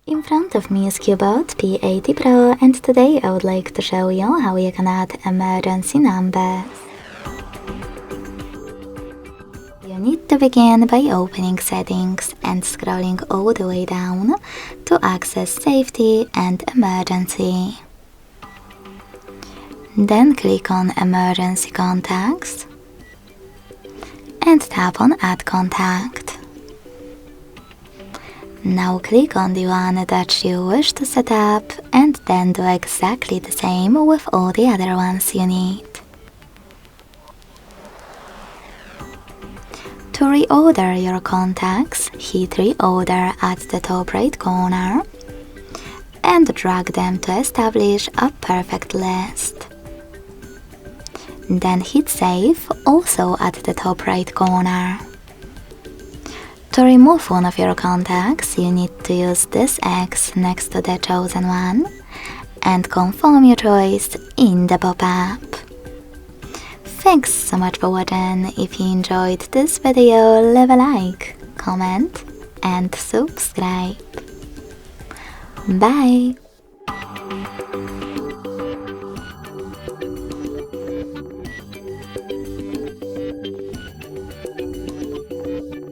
In front of me is Cubot P80 Pro, and today I would like to show you how you can add emergency numbers. You need to begin by opening settings and scrolling all the way down to access safety and emergency. Then click on emergency contacts and tap on add contact. Now click on the one that you wish to set up and then do exactly the same with all the other ones you need. To reorder your contacts, hit reorder at the top right corner and drag them to establish a perfect list. Then hit save, also at the top right corner. To remove one of your contacts, you need to use this X next to the chosen one and confirm your choice in the pop-up. Thanks so much for watching. If you enjoyed this video, leave a like, comment and subscribe. Bye!